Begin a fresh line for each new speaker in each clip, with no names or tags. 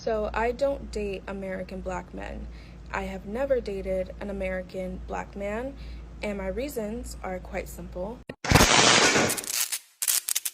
So I don't date American black men. I have never dated an American black man, and my reasons are quite simple.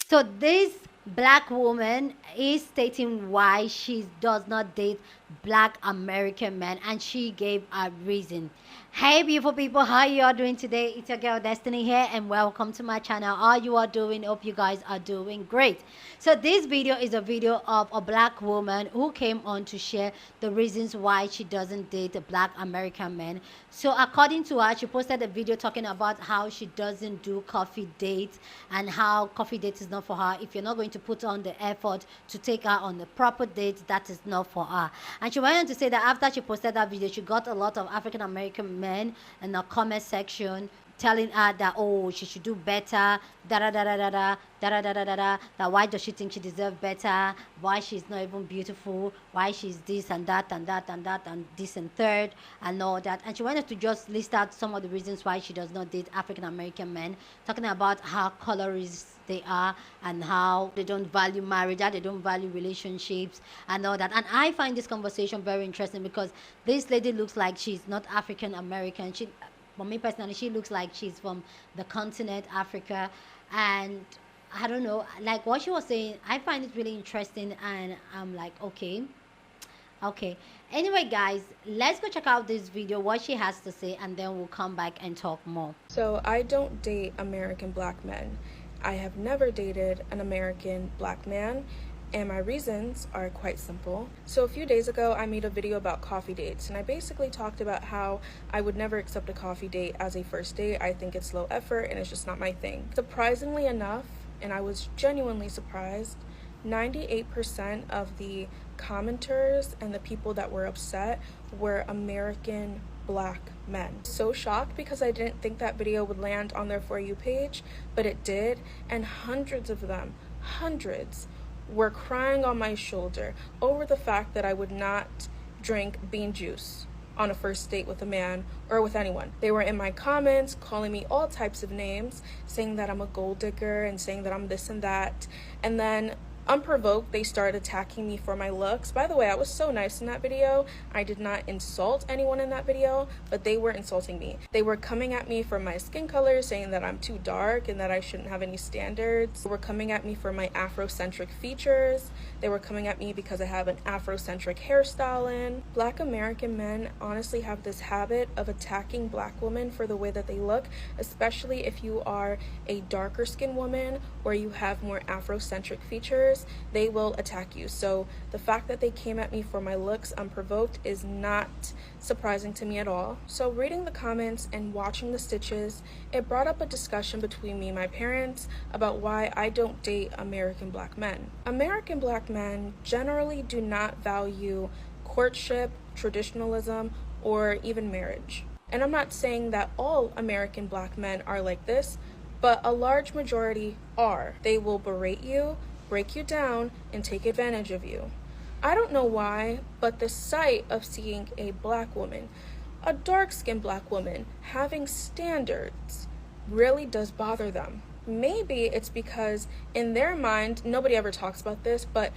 So this black woman is stating why she does not date black American men, and she gave a reason. Hey beautiful people, how you all doing today? It's your girl Destiny here, and welcome to my channel. How you are doing? Hope you guys are doing great. So this video is a video of a black woman who came on to share the reasons why she doesn't date black American men. So according to her, she posted a video talking about how she doesn't do coffee dates and how coffee date is not for her. If you're not going to put on the effort to take her on the proper date, that is not for her. And she went on to say that after she posted that video, she got a lot of African American men in the comment section telling her that, oh, she should do better, da da da da da da da da da da da, that why does she think she deserves better, why she's not even beautiful, why she's this and that and that and that and this and third and all that. And she wanted to just list out some of the reasons why she does not date African American men, talking about how colorist they are and how they don't value marriage, how they don't value relationships and all that. And I find this conversation very interesting because this lady looks like she's not African American. For me personally, she looks like she's from the continent Africa, and I don't know, like what she was saying, I find it really interesting, and I'm like, okay. Anyway, guys, let's go check out this video, what she has to say, and then we'll come back and talk more.
So I don't date American black men. I have never dated an American black man, and my reasons are quite simple. So a few days ago, I made a video about coffee dates, and I basically talked about how I would never accept a coffee date as a first date. I think it's low effort and it's just not my thing. Surprisingly enough, and I was genuinely surprised, 98% of the commenters and the people that were upset were American black men. So shocked because I didn't think that video would land on their For You page, but it did, and hundreds of them, hundreds, were crying on my shoulder over the fact that I would not drink bean juice on a first date with a man or with anyone. They were in my comments calling me all types of names, saying that I'm a gold digger and saying that I'm this and that. And then unprovoked, they started attacking me for my looks. By the way, I was so nice in that video. I did not insult anyone in that video, but they were insulting me. They were coming at me for my skin color, saying that I'm too dark and that I shouldn't have any standards. They were coming at me for my Afrocentric features. They were coming at me because I have an Afrocentric hairstyle in. Black American men honestly have this habit of attacking black women for the way that they look, especially if you are a darker skinned woman or you have more Afrocentric features. They will attack you. So the fact that they came at me for my looks unprovoked is not surprising to me at all. So reading the comments and watching the stitches, it brought up a discussion between me and my parents about why I don't date American black men. American black men generally do not value courtship, traditionalism, or even marriage. And I'm not saying that all American black men are like this, but a large majority are. They will berate you, break you down, and take advantage of you. I don't know why, but the sight of seeing a black woman, a dark-skinned black woman, having standards really does bother them. Maybe it's because in their mind, nobody ever talks about this, but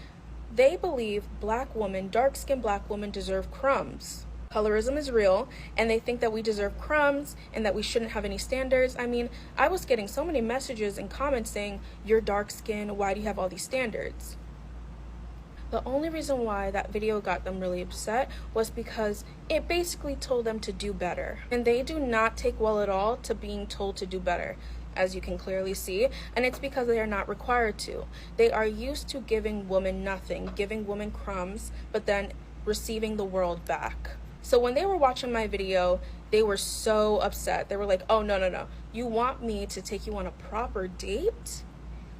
they believe black women, dark-skinned black women, deserve crumbs. Colorism is real, and they think that we deserve crumbs and that we shouldn't have any standards. I mean, I was getting so many messages and comments saying, you're dark skinned, why do you have all these standards? The only reason why that video got them really upset was because it basically told them to do better. And they do not take well at all to being told to do better, as you can clearly see, and it's because they are not required to. They are used to giving women nothing, giving women crumbs, but then receiving the world back. So when they were watching my video, they were so upset. They were like, oh, no. You want me to take you on a proper date?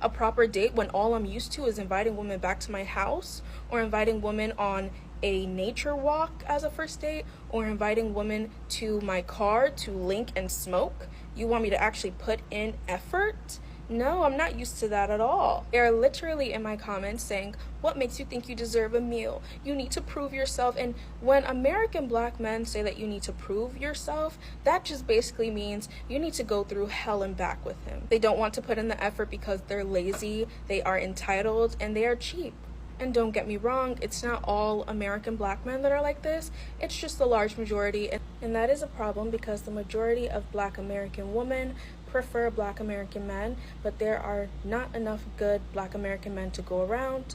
A proper date when all I'm used to is inviting women back to my house, or inviting women on a nature walk as a first date, or inviting women to my car to link and smoke? You want me to actually put in effort? No, I'm not used to that at all. They are literally in my comments saying, what makes you think you deserve a meal? You need to prove yourself. And when American black men say that you need to prove yourself, that just basically means you need to go through hell and back with him. They don't want to put in the effort because they're lazy, they are entitled, and they are cheap. And don't get me wrong, it's not all American black men that are like this, it's just the large majority, and that is a problem because the majority of black American women prefer black American men, but there are not enough good black American men to go around.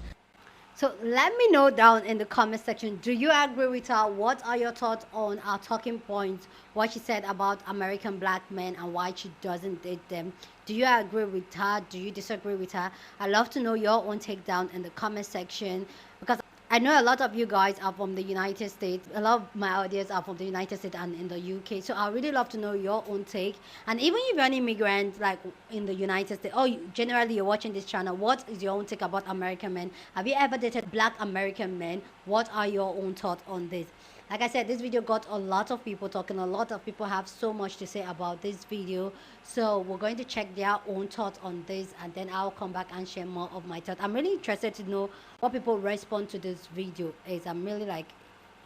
So let me know down in the comment section, do you agree with her? What are your thoughts on our talking points, what she said about American black men and why she doesn't date them? Do you agree with her? Do you disagree with her? I'd love to know your own take down in the comment section, because I know a lot of you guys are from the United States. A lot of my audience are from the United States and in the UK. So I really love to know your own take. And even if you're an immigrant, like in the United States, or generally you're watching this channel, what is your own take about American men? Have you ever dated black American men? What are your own thoughts on this? Like I said, this video got a lot of people talking. A lot of people have so much to say about this video. So we're going to check their own thoughts on this, and then I'll come back and share more of my thoughts. I'm really interested to know what people respond to this video is. I'm really like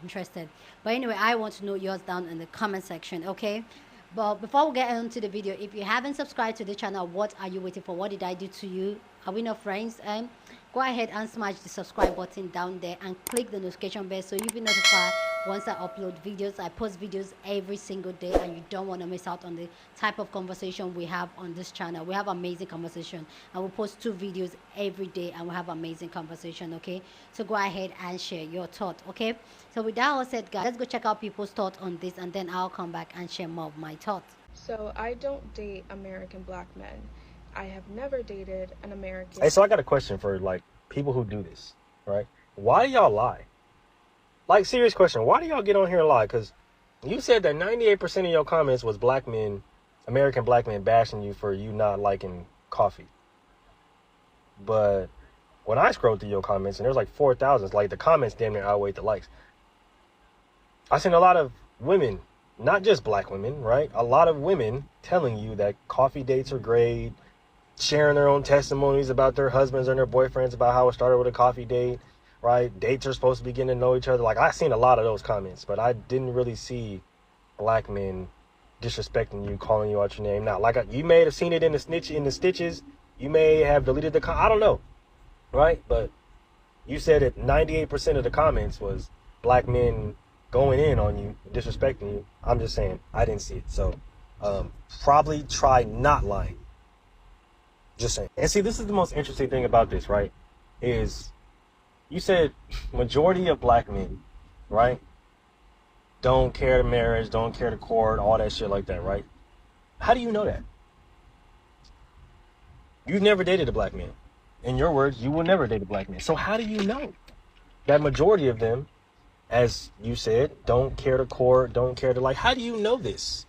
interested. But anyway, I want to know yours down in the comment section, okay? But before we get into the video, if you haven't subscribed to the channel, what are you waiting for? What did I do to you? Are we not friends? Go ahead and smash the subscribe button down there and click the notification bell so you'll be notified once I upload videos. I post videos every single day, and you don't want to miss out on the type of conversation we have on this channel. We have amazing conversation, and we post 2 videos every day, and we have amazing conversation, okay? So go ahead and share your thought, okay? So with that all said, guys, let's go check out people's thoughts on this, and then I'll come back and share more of my thoughts.
So I don't date American black men. I have never dated an American.
Hey, so I got a question for like people who do this, right? Why do y'all lie? Like, serious question. Why do y'all get on here and lie? Because you said that 98% of your comments was black men, American black men bashing you for you not liking coffee. But when I scrolled through your comments, and there's like 4,000, it's like the comments damn near outweigh the likes. I seen a lot of women, not just black women, right? A lot of women telling you that coffee dates are great, sharing their own testimonies about their husbands and their boyfriends about how it started with a coffee date, right? Dates are supposed to be getting to know each other. Like, I seen a lot of those comments, but I didn't really see black men disrespecting you, calling you out your name. Now, like, you may have seen it in the stitches. You may have deleted the I don't know, right? But you said that 98% of the comments was black men going in on you, disrespecting you. I'm just saying, I didn't see it. So probably try not lying. Just saying. And see, this is the most interesting thing about this, right? Is you said majority of black men, right, don't care to marriage, don't care to court, all that shit like that, right? How do you know that? You've never dated a black man. In your words, you will never date a black man. So how do you know that majority of them, as you said, don't care to court, don't care to like? How do you know this?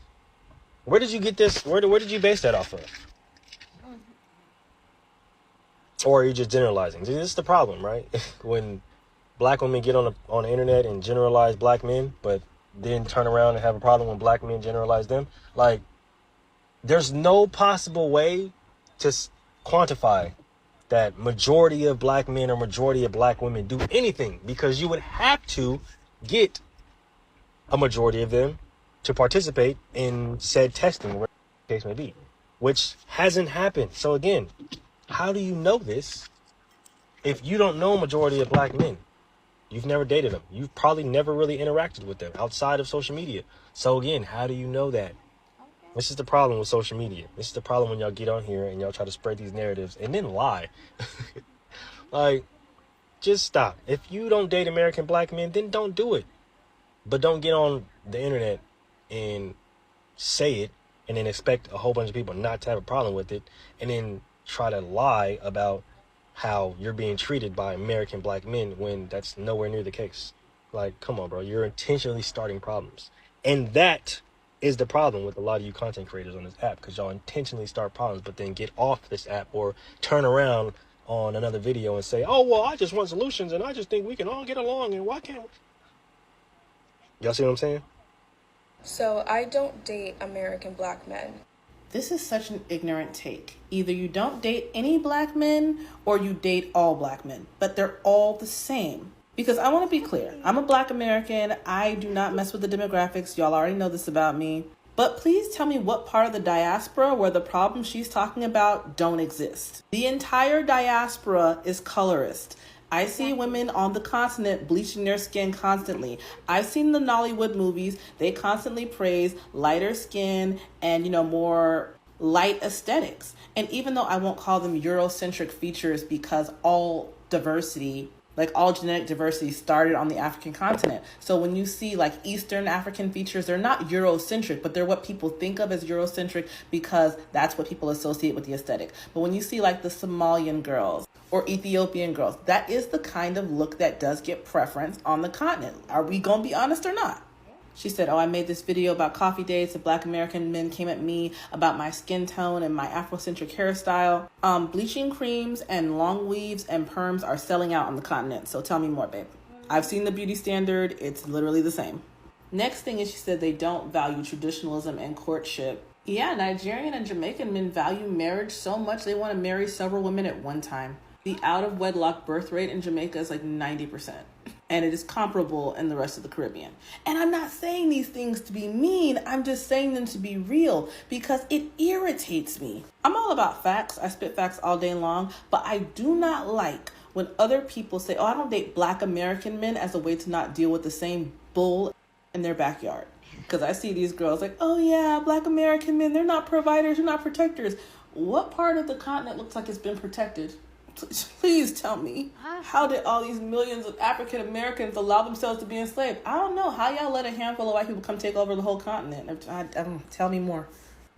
Where did you get this? Where did you base that off of? Or are you just generalizing? See, this is the problem, right? When black women get on the internet and generalize black men, but then turn around and have a problem when black men generalize them. Like, there's no possible way to quantify that majority of black men or majority of black women do anything, because you would have to get a majority of them to participate in said testing, whatever the case may be, which hasn't happened. So again, how do you know this if you don't know a majority of black men? You've never dated them. You've probably never really interacted with them outside of social media. So again, how do you know that? Okay. This is the problem with social media. This is the problem when y'all get on here and y'all try to spread these narratives and then lie. Like, just stop. If you don't date American black men, then don't do it. But don't get on the internet and say it and then expect a whole bunch of people not to have a problem with it, and then try to lie about how you're being treated by American black men when that's nowhere near the case. Like, come on, bro. You're intentionally starting problems. And that is the problem with a lot of you content creators on this app, because y'all intentionally start problems, but then get off this app or turn around on another video and say, oh, well, I just want solutions and I just think we can all get along, and why can't we? Y'all see what I'm saying?
So I don't date American black men.
This is such an ignorant take. Either you don't date any black men or you date all black men, but they're all the same. Because I want to be clear, I'm a black American. I do not mess with the demographics. Y'all already know this about me. But please tell me what part of the diaspora where the problems she's talking about don't exist. The entire diaspora is colorist. I see women on the continent bleaching their skin constantly. I've seen the Nollywood movies. They constantly praise lighter skin and, more light aesthetics. And even though I won't call them Eurocentric features because all diversity, like all genetic diversity, started on the African continent. So when you see like Eastern African features, they're not Eurocentric, but they're what people think of as Eurocentric because that's what people associate with the aesthetic. But when you see like the Somalian girls or Ethiopian girls, that is the kind of look that does get preference on the continent. Are we gonna be honest or not? She said, I made this video about coffee dates. The Black American men came at me about my skin tone and my Afrocentric hairstyle. Bleaching creams and long weaves and perms are selling out on the continent. So tell me more, babe. I've seen the beauty standard. It's literally the same. Next thing is she said they don't value traditionalism and courtship. Yeah, Nigerian and Jamaican men value marriage so much they want to marry several women at one time. The out-of-wedlock birth rate in Jamaica is like 90%. And it is comparable in the rest of the Caribbean. And I'm not saying these things to be mean. I'm just saying them to be real because it irritates me. I'm all about facts. I spit facts all day long. But I do not like when other people say, I don't date Black American men as a way to not deal with the same bull in their backyard. Because I see these girls like, oh yeah, Black American men, they're not providers, they're not protectors. What part of the continent looks like it's been protected? Please tell me, how did all these millions of African Americans allow themselves to be enslaved? I don't know. How y'all let a handful of white people come take over the whole continent? Tell me more.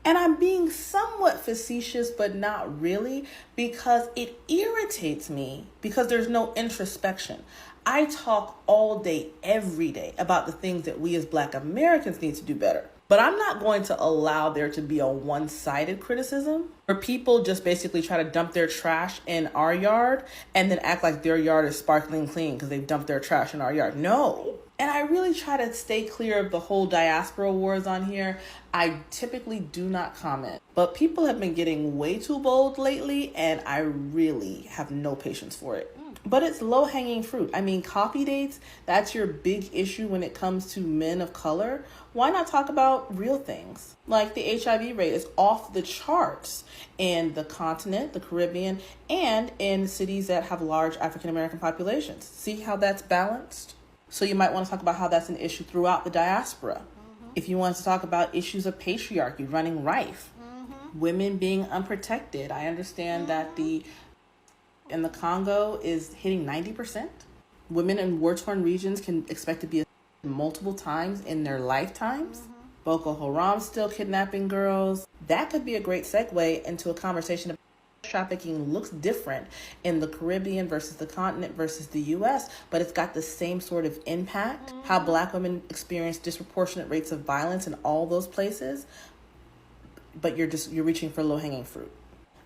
And I'm being somewhat facetious, but not really, because it irritates me because there's no introspection. I talk all day, every day about the things that we as Black Americans need to do better. But I'm not going to allow there to be a one-sided criticism where people just basically try to dump their trash in our yard and then act like their yard is sparkling clean because they've dumped their trash in our yard. No. And I really try to stay clear of the whole diaspora wars on here. I typically do not comment. But people have been getting way too bold lately, and I really have no patience for it. But it's low-hanging fruit. I mean, coffee dates, that's your big issue when it comes to men of color. Why not talk about real things? Like the HIV rate is off the charts in the continent, the Caribbean, and in cities that have large African-American populations. See how that's balanced? So you might want to talk about how that's an issue throughout the diaspora. If you want to talk about issues of patriarchy running rife, women being unprotected. I understand that in the Congo is hitting 90%. Women in war-torn regions can expect to be multiple times in their lifetimes. Boko Haram still kidnapping girls. That could be a great segue into a conversation about trafficking looks different in the Caribbean versus the continent versus the US, but it's got the same sort of impact. How Black women experience disproportionate rates of violence in all those places, but you're reaching for low-hanging fruit.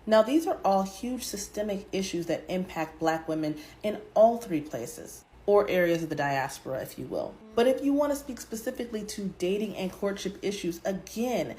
Now, these are all huge systemic issues that impact Black women in all three places, or areas of the diaspora, if you will. But if you want to speak specifically to dating and courtship issues, again,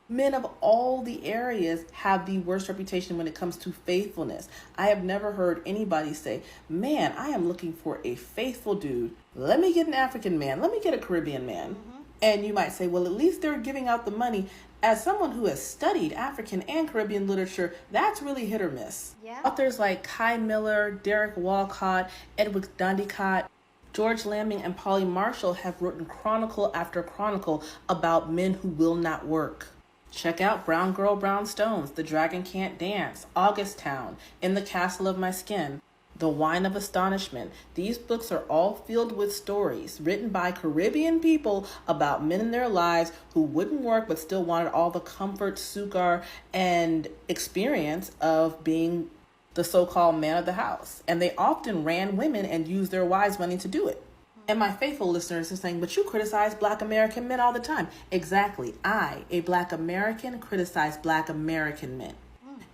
men of all the areas have the worst reputation when it comes to faithfulness. I have never heard anybody say, man, I am looking for a faithful dude. Let me get an African man. Let me get a Caribbean man. And you might say, well, at least they're giving out the money. As someone who has studied African and Caribbean literature, that's really hit or miss.
Yeah.
Authors like Kai Miller, Derek Walcott, Edward Dandicott, George Lamming, and Polly Marshall have written chronicle after chronicle about men who will not work. Check out Brown Girl, Brown Stones, The Dragon Can't Dance, August Town, In the Castle of My Skin, The Wine of Astonishment. These books are all filled with stories written by Caribbean people about men in their lives who wouldn't work but still wanted all the comfort, succor, and experience of being the so-called man of the house. And they often ran women and used their wives' money to do it. And my faithful listeners are saying, but you criticize Black American men all the time. Exactly. I, a Black American, criticize Black American men.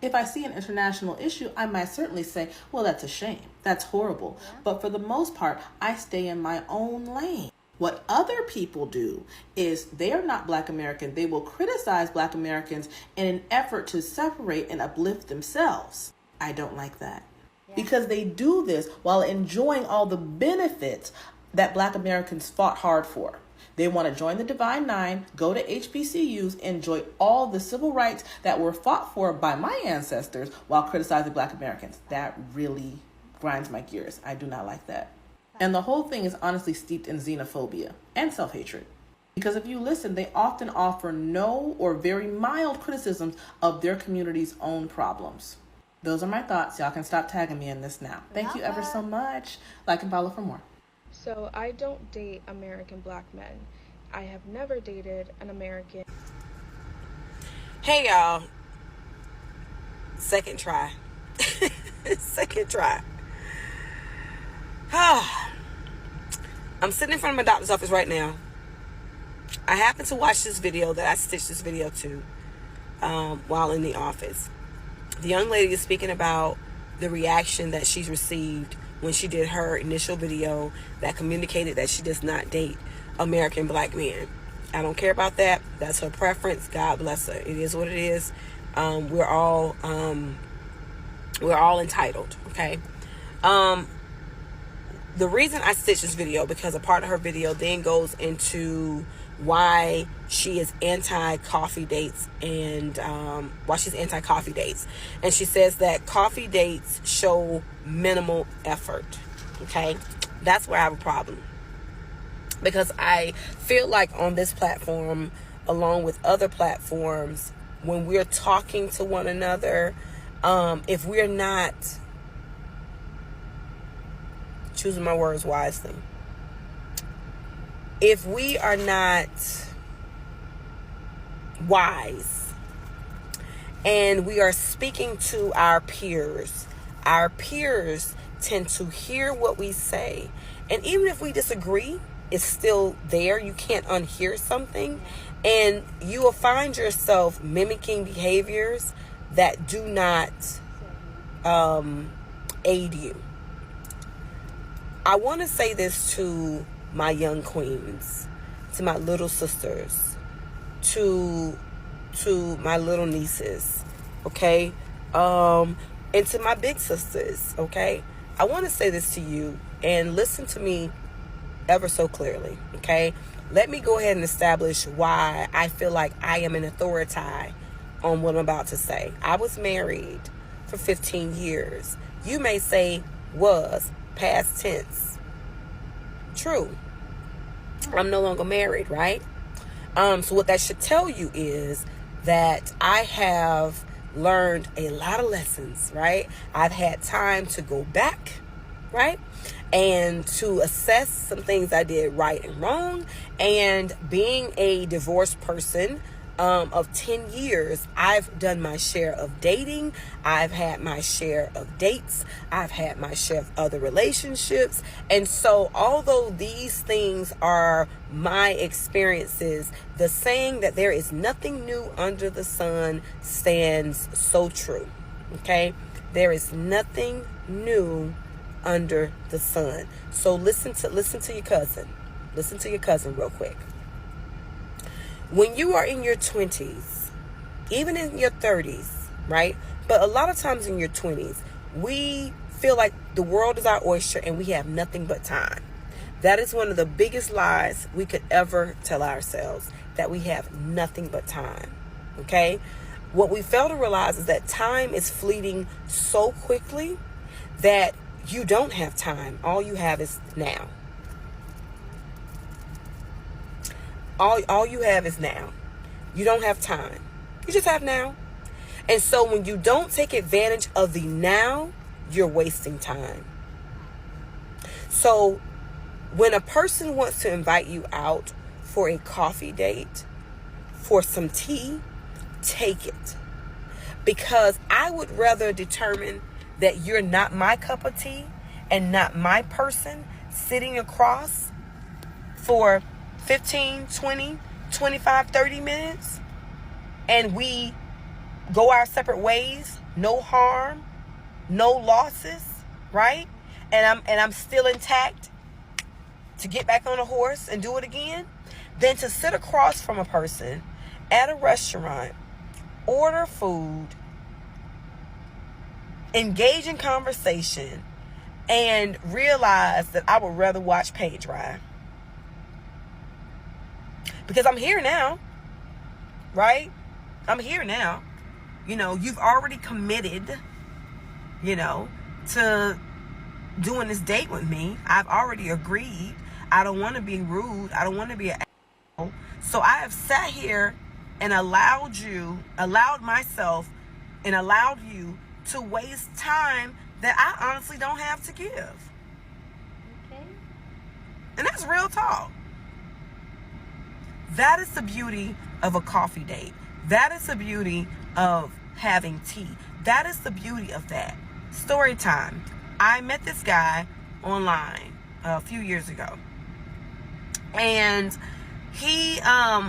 If I see an international issue, I might certainly say, well, that's a shame. That's horrible. Yeah. But for the most part, I stay in my own lane. What other people do is they are not Black American. They will criticize Black Americans in an effort to separate and uplift themselves. I don't like that. Yeah. Because they do this while enjoying all the benefits that Black Americans fought hard for. They want to join the Divine Nine, go to HBCUs, enjoy all the civil rights that were fought for by my ancestors while criticizing Black Americans. That really grinds my gears. I do not like that. And the whole thing is honestly steeped in xenophobia and self-hatred. Because if you listen, they often offer no or very mild criticisms of their community's own problems. Those are my thoughts. Y'all can stop tagging me in this now. Thank you ever so much. Like and follow for more.
So I don't date American black men. I have never dated an American.
Hey y'all. Second try. Second try. I'm sitting in front of my doctor's office right now. I happened to watch this video that I stitched this video to while in the office. The young lady is speaking about the reaction that she's received when she did her initial video that communicated that she does not date American black men. I don't care about that. That's her preference. God bless her. It is what it is. We're all entitled. Okay. The reason I stitched this video, because a part of her video then goes into why she is anti-coffee dates and why she's anti-coffee dates. And she says that coffee dates show minimal effort. Okay. That's where I have a problem. Because I feel like on this platform, along with other platforms, when we're talking to one another, if we're not choosing my words wisely, if we are not wise and we are speaking to our peers tend to hear what we say. And even if we disagree, it's still there. You can't unhear something. And you will find yourself mimicking behaviors that do not aid you. I want to say this to my young queens, to my little sisters, to my little nieces, okay? And to my big sisters, okay? I want to say this to you, and listen to me ever so clearly, okay? Let me go ahead and establish why I feel like I am an authority on what I'm about to say. I was married for 15 years. You may say was, past tense. True. I'm no longer married, right? So what that should tell you is that I have learned a lot of lessons, right? I've had time to go back, right? And to assess some things I did right and wrong. And being a divorced person of 10 years, I've done my share of dating. I've had my share of dates. I've had my share of other relationships. And so although these things are my experiences, the saying that there is nothing new under the sun stands so true. Okay? There is nothing new under the sun. So listen to your cousin. Listen to your cousin real quick. When you are in your 20s, even in your 30s, right? But a lot of times in your 20s, we feel like the world is our oyster and we have nothing but time. That is one of the biggest lies we could ever tell ourselves, that we have nothing but time. Okay? What we fail to realize is that time is fleeting so quickly that you don't have time. All you have is now. All you have is now. You don't have time. You just have now. And so when you don't take advantage of the now, you're wasting time. So when a person wants to invite you out for a coffee date, for some tea, take it. Because I would rather determine that you're not my cup of tea and not my person sitting across for 15, 20, 25, 30 minutes, and we go our separate ways, no harm, no losses, right? And I'm still intact to get back on a horse and do it again, than to sit across from a person at a restaurant, order food, engage in conversation, and realize that I would rather watch paint dry. Because I'm here now, right? I'm here now. You know, you've already committed, you know, to doing this date with me. I've already agreed. I don't want to be rude. I don't want to be an asshole. So I have sat here and allowed myself and allowed you to waste time that I honestly don't have to give.
Okay.
And that's real talk. That is the beauty of a coffee date. That is the beauty of having tea. That is the beauty of that. Story time. I met this guy online a few years ago. And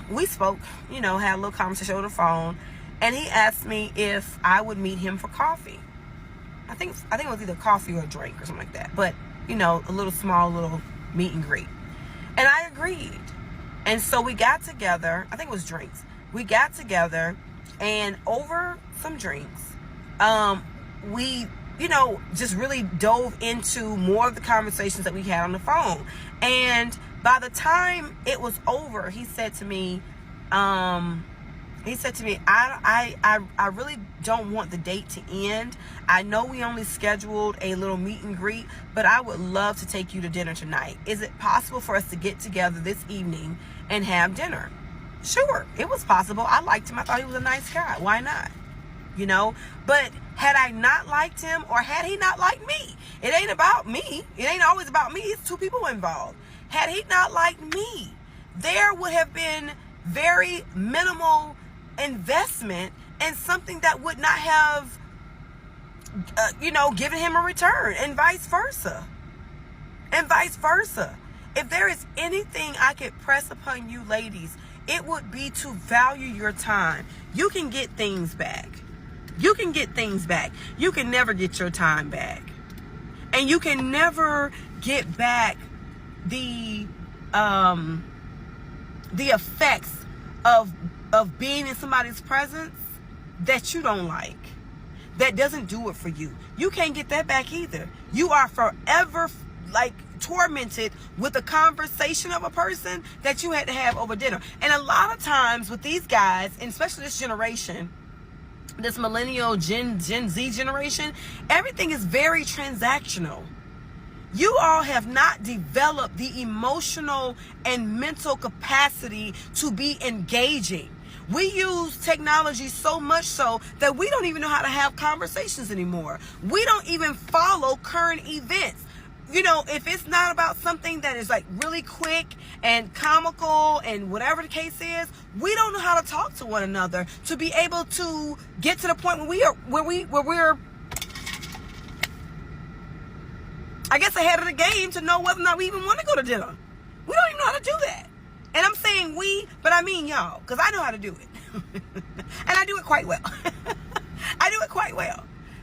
we spoke, had a little conversation over the phone. And he asked me if I would meet him for coffee. I think it was either coffee or a drink or something like that. But, a small little meet and greet. And I agreed. And so we got together. I think it was drinks. We got together, and over some drinks, we, just really dove into more of the conversations that we had on the phone. And by the time it was over, he said to me, I really don't want the date to end. I know we only scheduled a little meet and greet, but I would love to take you to dinner tonight. Is it possible for us to get together this evening and have dinner? Sure, it was possible. I liked him. I thought he was a nice guy. Why not? But had I not liked him, or had he not liked me, it ain't about me. It ain't always about me. It's two people involved. Had he not liked me, there would have been very minimal investment in something that would not have, given him a return, and vice versa. If there is anything I could press upon you ladies, it would be to value your time. You can get things back. You can never get your time back. And you can never get back the effects of being in somebody's presence that you don't like, that doesn't do it for you. You can't get that back either. You are forever tormented with a conversation of a person that you had to have over dinner. And a lot of times with these guys, and especially this generation, this millennial Gen Z generation, everything is very transactional. You all have not developed the emotional and mental capacity to be engaging. We use technology so much so that we don't even know how to have conversations anymore. We don't even follow current events. If it's not about something that is really quick and comical and whatever the case is, we don't know how to talk to one another to be able to get to the point where we're I guess ahead of the game to know whether or not we even want to go to dinner. We don't even know how to do that. And I'm saying we, but I mean y'all, because I know how to do it. And I do it quite well.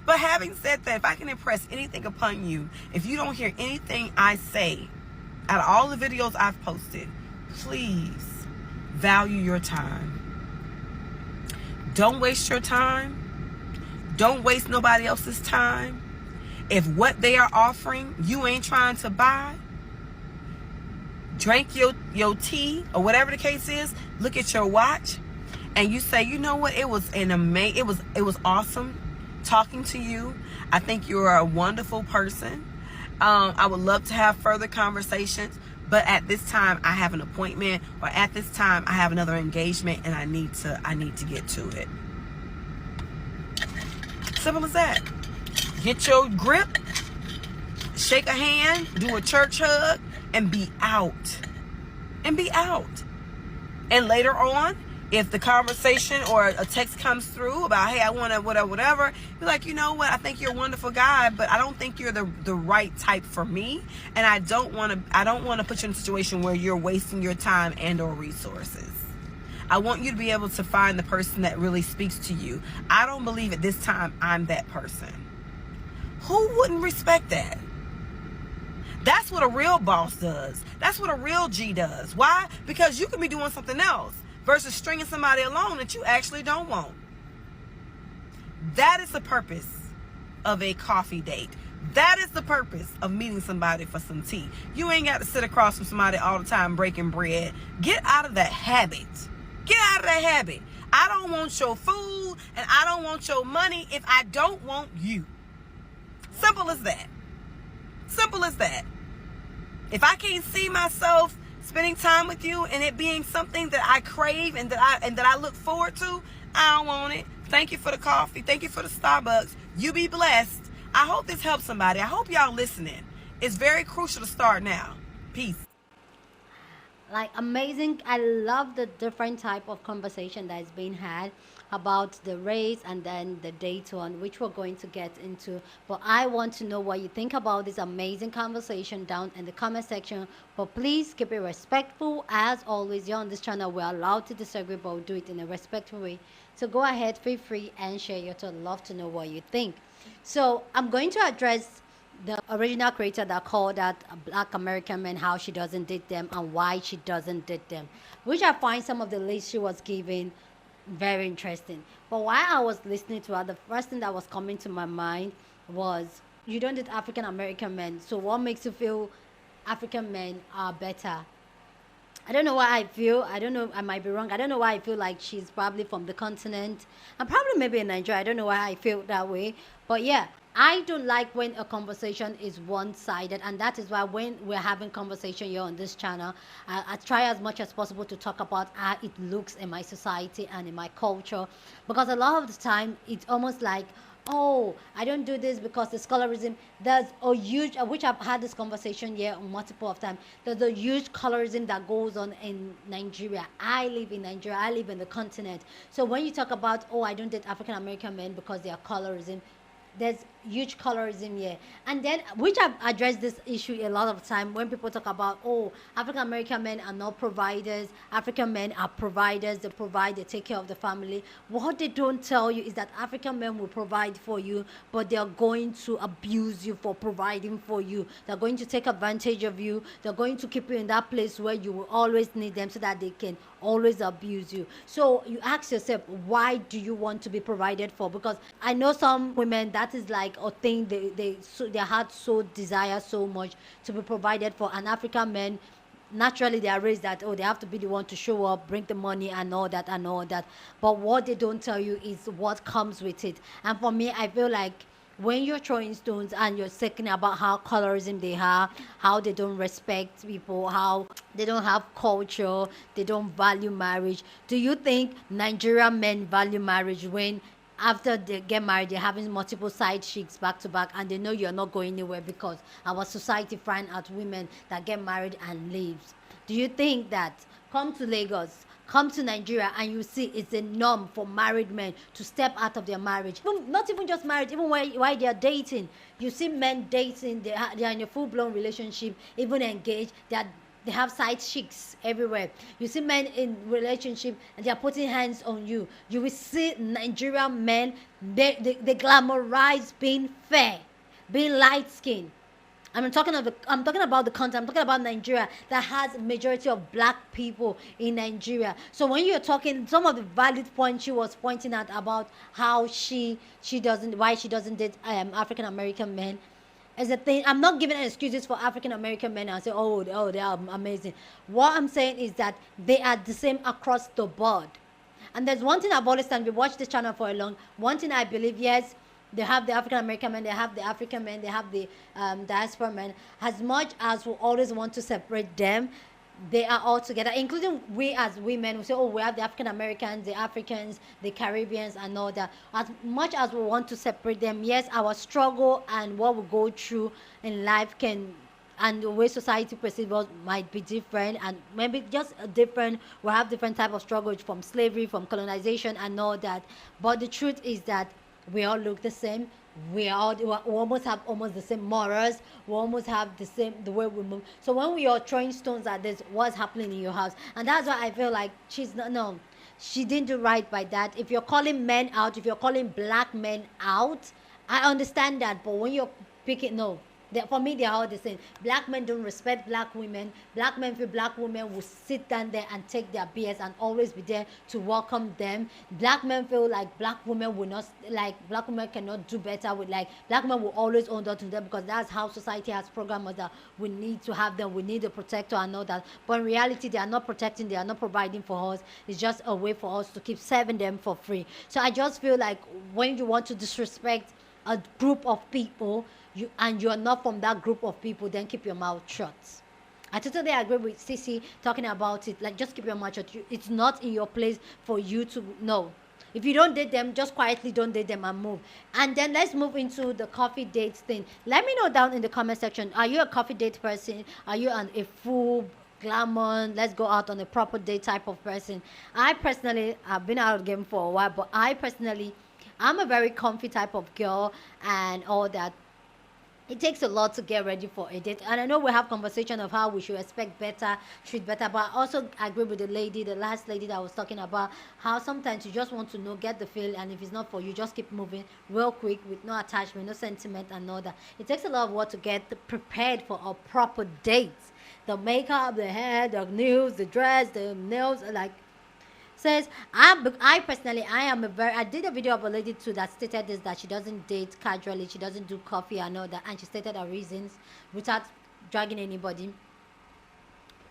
But having said that, if I can impress anything upon you, if you don't hear anything I say out of all the videos I've posted, please value your time. Don't waste your time. Don't waste nobody else's time. If what they are offering you ain't trying to buy, drink your tea or whatever the case is, look at your watch, and you say, you know what, it was awesome talking to you. I think you're a wonderful person. I would love to have further conversations, but at this time I have an appointment, or at this time I have another engagement, and I need to get to it. Simple as that. Get your grip, shake a hand, do a church hug, and be out. And later on, if the conversation or a text comes through about, hey, I want to whatever, you're like, you know what, I think you're a wonderful guy, but I don't think you're the right type for me, and I don't want to put you in a situation where you're wasting your time and or resources. I want you to be able to find the person that really speaks to you. I don't believe at this time I'm that person. Who wouldn't respect that? That's what a real boss does. That's what a real G does. Why? Because you can be doing something else versus stringing somebody along that you actually don't want. That is the purpose of a coffee date. That is the purpose of meeting somebody for some tea. You ain't got to sit across from somebody all the time breaking bread. Get out of that habit. I don't want your food and I don't want your money if I don't want you. Simple as that. Simple as that. If I can't see myself spending time with you and it being something that I crave and that I look forward to, I don't want it. Thank you for the coffee. Thank you for the Starbucks. You be blessed. I hope this helps somebody. I hope y'all listening. It's very crucial to start now. Peace.
Like, amazing. I love the different type of conversation that is being had about the race and then the date one, which we're going to get into. But I want to know what you think about this amazing conversation down in the comment section. But please keep it respectful. As always, you're on this channel, we're allowed to disagree, but we'll do it in a respectful way. So go ahead, feel free and share your thoughts. Love to know what you think. So I'm going to address the original creator that called that a Black American man, how she doesn't date them and why she doesn't date them, which I find some of the lists she was giving very interesting. But while I was listening to her, the first thing that was coming to my mind was, you don't date African American men, so what makes you feel African men are better? I don't know why I feel. I don't know. I might be wrong. I don't know why I feel like she's probably from the continent. And probably maybe in Nigeria. I don't know why I feel that way. But yeah, I don't like when a conversation is one-sided. And that is why when we're having conversation here on this channel, I try as much as possible to talk about how it looks in my society and in my culture. Because a lot of the time, it's almost like, oh, I don't do this because the colorism. There's a huge, which I've had this conversation here multiple of times. There's a huge colorism that goes on in Nigeria. I live in Nigeria. I live in the continent. So when you talk about, oh, I don't date African American men because they are colorism, there's huge colorism here. And then, which I've addressed this issue a lot of time when people talk about, oh, African American men are not providers, African men are providers, they provide, they take care of the family. What they don't tell you is that African men will provide for you, but they're going to abuse you for providing for you. They're going to take advantage of you. They're going to keep you in that place where you will always need them so that they can always abuse you. So you ask yourself, why do you want to be provided for? Because I know some women, that is like a thing their heart so desire so much to be provided for. And African men, naturally they are raised that, oh, they have to be the one to show up, bring the money and all that and all that. But what they don't tell you is what comes with it. And for me, I feel like when you're throwing stones and you're thinking about how colorism they have, how they don't respect people, how they don't have culture, they don't value marriage, do you think Nigerian men value marriage when after they get married, they're having multiple side chicks back to back, and they know you're not going anywhere because our society frown at women that get married and leaves? Do you think that come to Lagos, come to Nigeria, and you see it's a norm for married men to step out of their marriage? Not even just married, even while they are dating. You see men dating, they are in a full-blown relationship, even engaged, they have side chicks everywhere. You see men in relationship and they are putting hands on you. You will see Nigerian men, they glamorize being fair, being light-skinned. I'm talking about the country. I'm talking about Nigeria that has a majority of black people in Nigeria. So when you're talking, some of the valid points she was pointing out about how why she doesn't date African American men, is a thing. I'm not giving excuses for African American men and say, oh, they are amazing. What I'm saying is that they are the same across the board. And there's one thing I've always done. We watched this channel for a long. One thing I believe, yes, they have the African American men, they have the African men, they have the diaspora men. As much as we always want to separate them, they are all together, including we as women. We say, oh, we have the African Americans, the Africans, the Caribbeans, and all that. As much as we want to separate them, yes, our struggle and what we go through in life and the way society perceives us might be different, and maybe just different. We have different type of struggles from slavery, from colonization, and all that. But the truth is that we all look the same. We almost have almost the same morals. We almost have the way we move. So when we are throwing stones at this, what's happening in your house? And that's why I feel like she didn't do right by that. If you're calling men out, if you're calling black men out, I understand that. But when you're picking, no. For me, they are all the same. Black men don't respect black women. Black men feel black women will sit down there and take their BS and always be there to welcome them. Black men feel like black women will not, like black women cannot do better with, like black men will always own that to them because that's how society has programmed us that we need to have them, we need a protector and all that. But in reality, they are not protecting, they are not providing for us. It's just a way for us to keep serving them for free. So I just feel like when you want to disrespect a group of people, and you're not from that group of people, then keep your mouth shut. I totally agree with Sissy talking about it. Like, just keep your mouth shut. It's not in your place for you to know. If you don't date them, just quietly don't date them and move. And then let's move into the coffee dates thing. Let me know down in the comment section. Are you a coffee date person? Are you a full glamour, let's go out on a proper date type of person? I personally, I've been out of the game for a while, but I personally, I'm a very comfy type of girl and all that. It takes a lot to get ready for a date, and I know we have conversation of how we should expect better, treat better, but I also agree with the last lady that was talking about how sometimes you just want to know, get the feel, and if it's not for you, just keep moving real quick with no attachment, no sentiment, and all that. It takes a lot of work to get prepared for a proper date. The makeup, the hair, the nails, the dress, the nails, like says I personally, I did a video of a lady too that stated this, that she doesn't date casually, she doesn't do coffee and all that, and she stated her reasons without dragging anybody.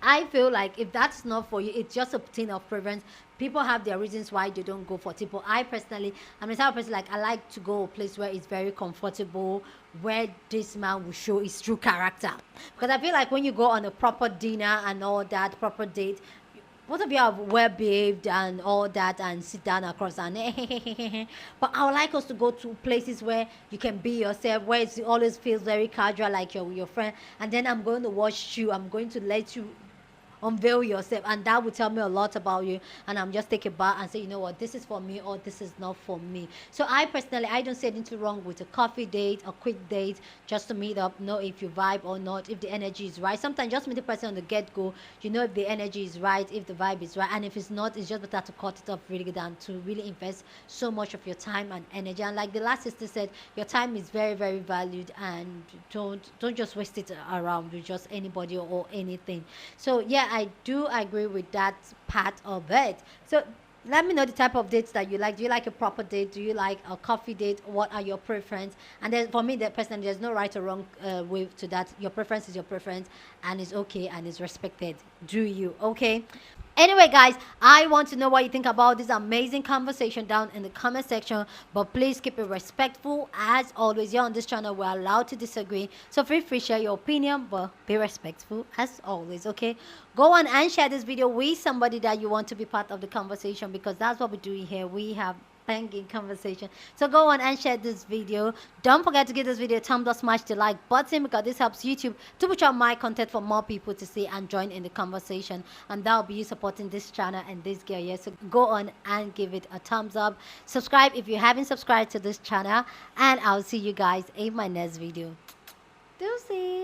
I feel like if that's not for you, it's just a thing of preference. People have their reasons why they don't go for people. I personally, I'm the type of person, like, I like to go a place where it's very comfortable, where this man will show his true character. Because I feel like when you go on a proper dinner and all that, proper date, both of you are well behaved and all that, and sit down across and but I would like us to go to places where you can be yourself, where it always feels very casual, like you're with your friend, and then I'm going to watch you, I'm going to let you unveil yourself, and that will tell me a lot about you, and I'm just take a bath and say, you know what, this is for me or this is not for me. So I personally, I don't see anything wrong with a coffee date, a quick date, just to meet up, know if you vibe or not, if the energy is right. Sometimes just meet the person on the get-go, you know if the energy is right, if the vibe is right, and if it's not, it's just better to cut it off really, than to really invest so much of your time and energy. And like the last sister said, your time is very, very valued, and don't just waste it around with just anybody or anything. So yeah, I do agree with that part of it. So let me know the type of dates that you like. Do you like a proper date? Do you like a coffee date? What are your preference? And then for me, that personally, there's no right or wrong way to that. Your preference is your preference, and it's okay and it's respected. Do you? Okay. Anyway, guys, I want to know what you think about this amazing conversation down in the comment section. But please keep it respectful. As always, you're on this channel, we're allowed to disagree. So feel free to share your opinion, but be respectful as always, okay? Go on and share this video with somebody that you want to be part of the conversation, because that's what we're doing here. We have banging conversation. So go on and share this video. Don't forget to give this video a thumbs up, smash the like button, because this helps YouTube to push out my content for more people to see and join in the conversation, and that'll be you supporting this channel and this girl here. So go on and give it a thumbs up, subscribe if you haven't subscribed to this channel, and I'll see you guys in my next video. Deuces.